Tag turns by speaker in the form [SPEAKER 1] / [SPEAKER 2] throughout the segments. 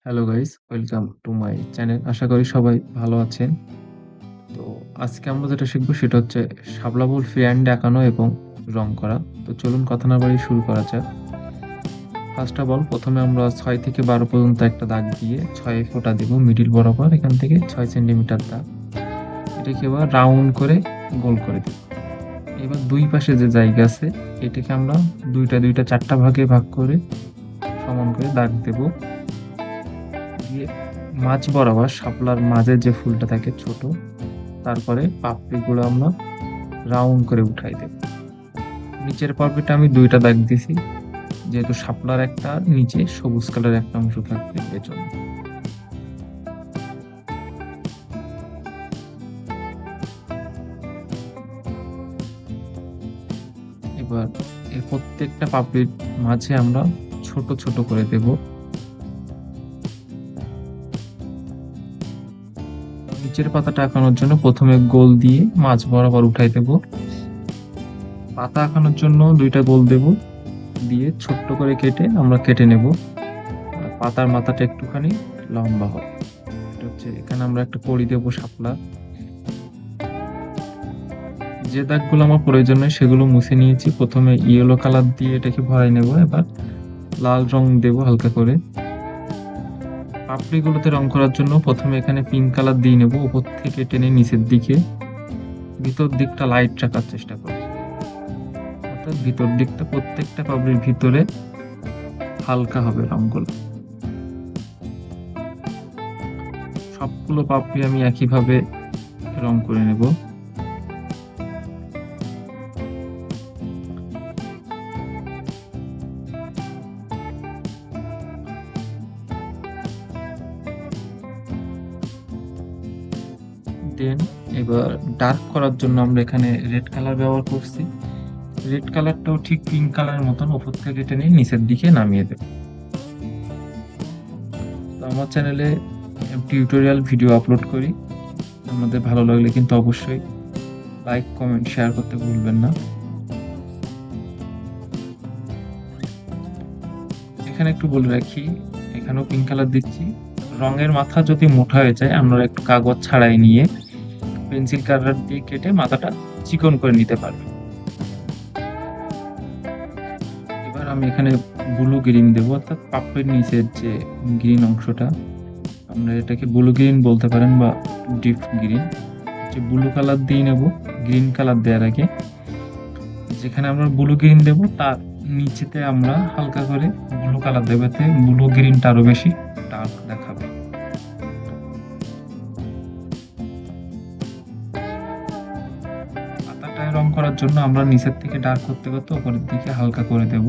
[SPEAKER 1] Hello guys, welcome to my channel. আশা করি সবাই ভালো আছেন। তো আজকে আমরা যেটা শিখবো সেটা হচ্ছে শাপলা বল ফ্রি হ্যান্ডে আঁকানো এবং রং করা। তো চলুন কথা না বাড়িয়ে শুরু করা যাক। ফার্স্ট অফ অল প্রথমে আমরা ৬ থেকে ১২ পর্যন্ত একটা দাগ দিয়ে ৬ ফোঁটা দেব মিডল বরাবর এখান থেকে ৬ সেন্টিমিটার দাগ। এটাকে এবার রাউন্ড করে গোল করে দেব। এবার দুই পাশে যে জায়গা আছে এটাকে আমরা ২টা ৪টা ভাগে ভাগ করে সমান করে দাগ দেব। দিয়ে মাঝ বরাবর শাপলার মাঝে যে ফুলটা থাকে ছোট, তারপরে পাপড়িগুলো আমরা রাউন্ড করে উঠাই দেব। নিচের পাপড়িটা আমি ২ টা দাগ দিছি। যেহেতু শাপলার একটা নিচে সবুজ কালারের একটা অংশ থাকবে এজন্য। এবার এর প্রত্যেকটা পাপড়ির মাঝে আমরা ছোট করে দেব। নিচের পাতাটা আঁকানোর জন্য ১ম এ গোল দিয়ে মাঝ বরাবর উঠাই দেব। পাতা আঁকানোর জন্য ২ টা গোল দেব। দিয়ে ছোট্ট করে কেটে আমরা কেটে নেব। পাতার মাথাটা একটুখানি লম্বা হবে। এটা হচ্ছে এখানে আমরা একটা কড়ি দেব শাপলা। যে দাগগুলো আমার প্রয়োজন নেই সেগুলো মুছে নিয়েছি। ১ম এ ইয়েলো কালার দিয়ে এটাকে ভরাই নেব। এবার লাল রং দেব হালকা করে। পাপড়িগুলোতে রং করার জন্য ১ম এ এখানে পিঙ্ক কালার দিয়ে নেব। উপর থেকে টেনে নিচের দিকে। ভিতর দিকটা লাইট রাখার চেষ্টা করব। অর্থাৎ ভিতর দিকটা প্রত্যেকটা পাপড়ির ভিতরে হালকা হবে রংগুলো। সবগুলো পাপড়ি আমি একইভাবে রং করে নেব। দেন এবার ডার্ক করার জন্য আমরা এখানে রেড কালার ব্যবহার করছি। রেড কালারটাও ঠিক পিঙ্ক কালারের মতন উপর থেকে টেনে নিচের দিকে নামিয়ে দেব। তো আমার চ্যানেলে টিউটোরিয়াল ভিডিও আপলোড করি। আপনাদের ভালো লাগলে কিন্তু অবশ্যই লাইক, কমেন্ট, শেয়ার করতে ভুলবেন না। এখানে একটু বলে রাখি, এখানেও পিঙ্ক কালার দিচ্ছি। রঙের মাথা যদি মোটা হয়ে যায় আমরা একটু কাগজ ছাড়াই নিয়ে পেন্সিল কালার দিয়ে কেটে মাথাটা চিকন করে নিতে পারবেন। এবার আমি এখানে ব্লু গ্রিন দেব, অর্থাৎ পাপড়ির নিচের যে গ্রিন অংশটা, আমরা এটাকে ব্লু গ্রিন বলতে পারেন বা ডিপ গ্রিন। যে ব্লু কালার দিয়ে নেব। গ্রিন কালার দেওয়ার আগে যেখানে আমরা ব্লু গ্রিন দেব তার নিচেতে আমরা হালকা করে ব্লু কালার দেব, এতে ব্লু গ্রিনটা আরো বেশি ডার্ক দেখাবে। পাতাটায় রং করার জন্য আমরা নিচের থেকে ডার্ক করতে উপরের দিকে হালকা করে দেব।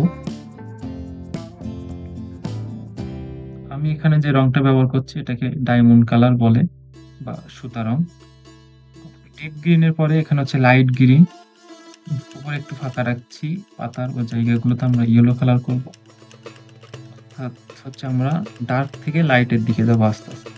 [SPEAKER 1] আমি এখানে যে রংটা ব্যবহার করছি এটাকে ডায়মন্ড কালার বলে বা সুতা রং। ডিপ গ্রিনের পরে এখানে হচ্ছে লাইট গ্রিন। উপরে একটু ফাঁকা রাখছি। পাতার ওই জায়গাগুলোতে আমরা ইয়েলো কালার করব। অর্থাৎ হচ্ছে আমরা ডার্ক থেকে লাইটের দিকে যাবো আস্তে আস্তে।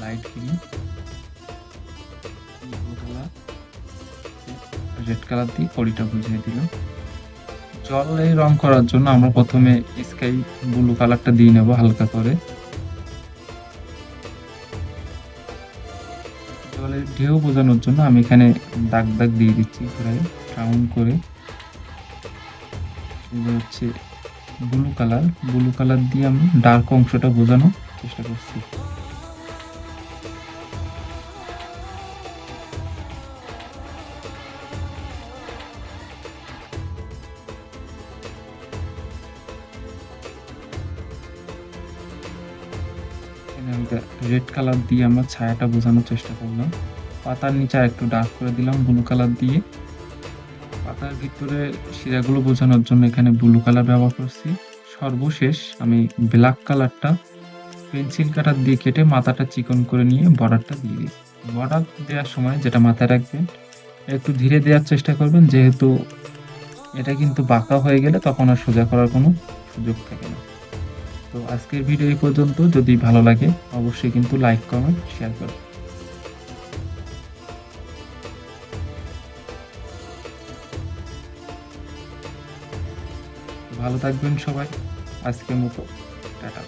[SPEAKER 1] Light green, yellow colour, red colour দিয়ে পরিটা বুঝিয়ে দিলাম। জলে রং করার জন্য আমরা প্রথমে স্কাই ব্লু কালারটা দিয়ে নেব হালকা করে। জলের ঢেউ বোঝানোর জন্য আমি এখানে দাগ দিয়ে দিচ্ছি প্রায় রাউন্ড করে। এবার হচ্ছে ব্লু কালার দিয়ে আমি ডার্ক অংশটা বোঝানোর চেষ্টা করছি। রেড কালার দিয়ে আমরা ছায়াটা বোঝানোর চেষ্টা করলাম। পাতার নিচে একটু ডার্ক করে দিলাম ব্লু কালার দিয়ে। পাতার ভিতরে শিরাগুলো বোঝানোর জন্য এখানে ব্লু কালার ব্যবহার করছি। সর্বশেষ আমি ব্ল্যাক কালারটা পেন্সিল কাটার দিয়ে কেটে মাথাটা চিকন করে নিয়ে বর্ডারটা দিয়ে দিই। বর্ডার দেওয়ার সময় যেটা মাথায় রাখবেন, একটু ধীরে দেওয়ার চেষ্টা করবেন, যেহেতু এটা কিন্তু বাঁকা হয়ে গেলে তখন আর সোজা করার কোনো সুযোগ থাকে না। তো আজকের ভিডিও এই পর্যন্ত। যদি ভালো লাগে অবশ্যই কিন্তু লাইক, কমেন্ট, শেয়ার করবেন। ভালো থাকবেন সবাই। আজকের মতো টাটা।